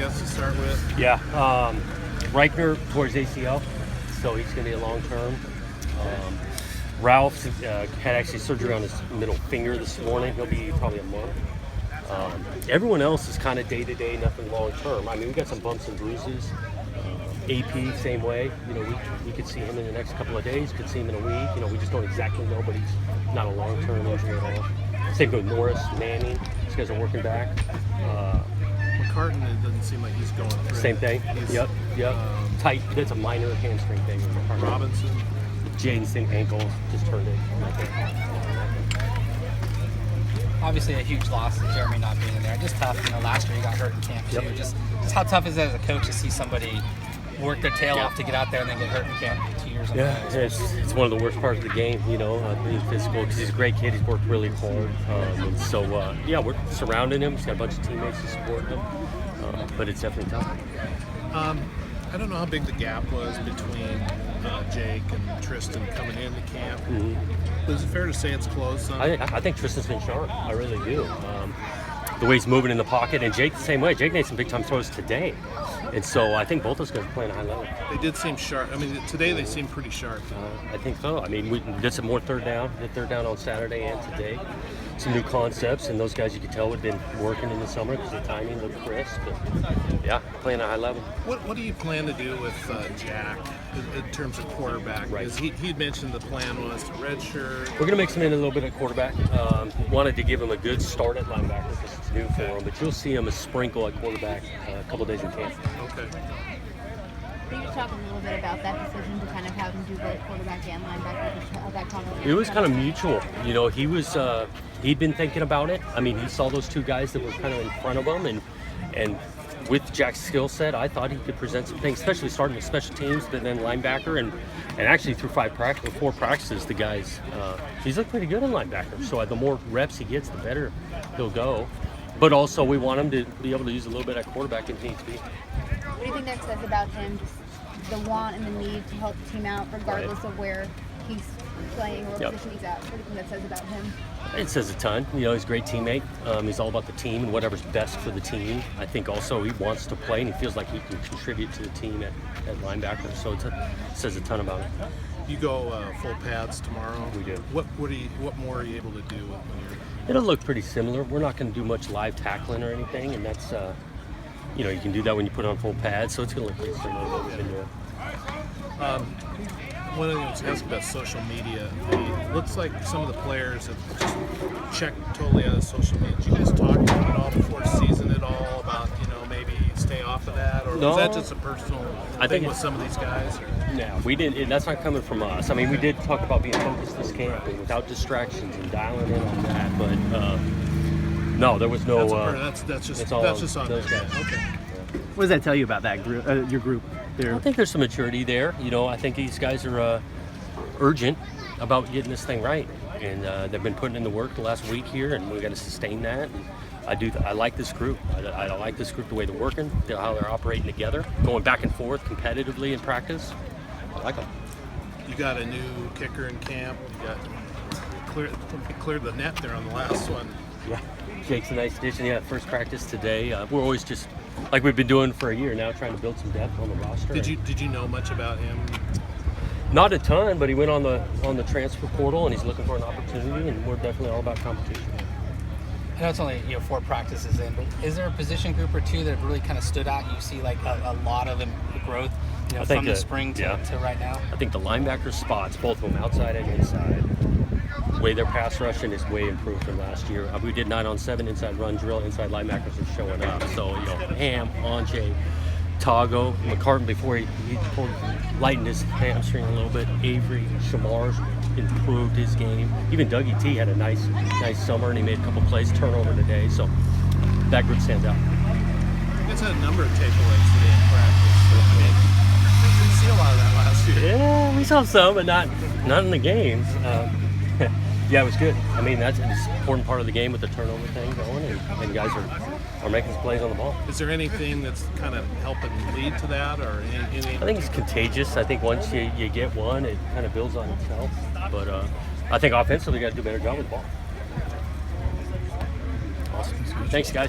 guess, to start with. Yeah, Reichner towards ACL, so he's going to be a long term. Ralph had actually surgery on his middle finger this morning. He'll be probably a month. Everyone else is kind of day to day, nothing long term. I mean, we got some bumps and bruises. AP, same way. You know, we could see him in the next couple of days, could see him in a week. You know, we just don't exactly know, but he's not a long term injury at all. Same with Norris, Manning. These guys are working back. McCartan, it doesn't seem like he's going through. Same thing. Yep. Tight. That's a minor hamstring thing. Robinson. Jaden's thing, ankle, just turned it. Obviously a huge loss to Jeremy not being in there. Just tough. You know, last year he got hurt in camp too. Yep. Just how tough is it as a coach to see somebody work their tail off to get out there and then get hurt in camp 2 years ago? Yeah, it's one of the worst parts of the game, you know, being physical, because he's a great kid. He's worked really hard. Yeah, we're surrounding him. He's got a bunch of teammates to support him. But it's definitely tough. I don't know how big the gap was between Jake and Tristan coming into camp. Mm-hmm. Is it fair to say it's close? I think Tristan's been sharp. I really do. The way he's moving in the pocket, and Jake the same way. Jake made some big time throws today, and so I think both those guys are playing a high level. They did seem sharp. I mean, today they seemed pretty sharp. I think so. I mean, we did some more third down. Did third down on Saturday and today. Some new concepts, and those guys you could tell had been working in the summer because the timing looked crisp. But yeah, playing at a high level. What do you plan to do with Jack in terms of quarterback? Right. Because he'd mentioned the plan was to redshirt. We're going to mix him in a little bit at quarterback. Wanted to give him a good start at linebacker because it's new for him, but you'll see him a sprinkle at quarterback a couple of days in camp. Okay. Can you talk a little bit about that decision to kind of have him do both quarterback and linebacker? That conversation? It was kind of mutual. You know, he'd been thinking about it. I mean, he saw those two guys that were kind of in front of him, and with Jack's skill set, I thought he could present some things, especially starting with special teams, but then linebacker, and actually through 4 practices, the guys, he's looked pretty good in linebacker. So the more reps he gets, the better he'll go. But also, we want him to be able to use a little bit at quarterback if he needs to be. What do you think that says about him, just the want and the need to help the team out, regardless of where he's playing or what position he's at? What do you think that says about him? It says a ton. You know, he's a great teammate. He's all about the team and whatever's best for the team. I think also he wants to play and he feels like he can contribute to the team at linebacker. So it says a ton about him. You go full pads tomorrow. We do. What more are you able to do when you're? It'll look pretty similar. We're not going to do much live tackling or anything, and that's you know, you can do that when you put on full pads. So it's going to look pretty similar to what we've been doing. One of the things asked about social media. It looks like some of the players have just checked totally out of social media. Did you guys talk about it all before season at all about, you know, maybe stay off of that? Or No. was that just a personal thing with some of these guys? No, we didn't. That's not coming from us. I mean, we did talk about being focused this camp and without distractions and dialing in on that. But no, there was no. That's just on those guys. Okay. What does that tell you about that group, your group? I think there's some maturity there. You know, I think these guys are urgent about getting this thing right, and they've been putting in the work the last week here, and we got to sustain that. And I like this group. I like this group, the way they're working, how they're operating together, going back and forth competitively in practice. I like them. You got a new kicker in camp. You got cleared the net there on the last one. Yeah, Jake's a nice addition. Yeah, first practice today. We're always just like we've been doing for a year now, trying to build some depth on the roster. Did you know much about him? Not a ton, but he went on the transfer portal and he's looking for an opportunity, and we're definitely all about competition. I know it's only 4 practices in, but is there a position group or two that have really kind of stood out? You see like a lot of growth, from the spring to right now. I think the linebacker spots, both of them, outside and inside, the way their pass rushing is way improved from last year. We did 9-on-7 inside run drill. Inside linebackers are showing up. So Ham, Anche, Tago, McCartan before he lightened his hamstring a little bit. Avery, Shamar's improved his game. Even Dougie T had a nice summer, and he made a couple plays, turnover today. So that group stands out. You guys had a number of takeaways today in practice. I mean, we didn't see a lot of that last year. Yeah, we saw some, but not in the games. Yeah, it was good. I mean, that's an important part of the game with the turnover thing going, and guys are making some plays on the ball. Is there anything that's kind of helping lead to that, or any? I think it's contagious. I think once you get one, it kind of builds on itself. But I think offensively, you got to do a better job with the ball. Awesome. Thanks, guys.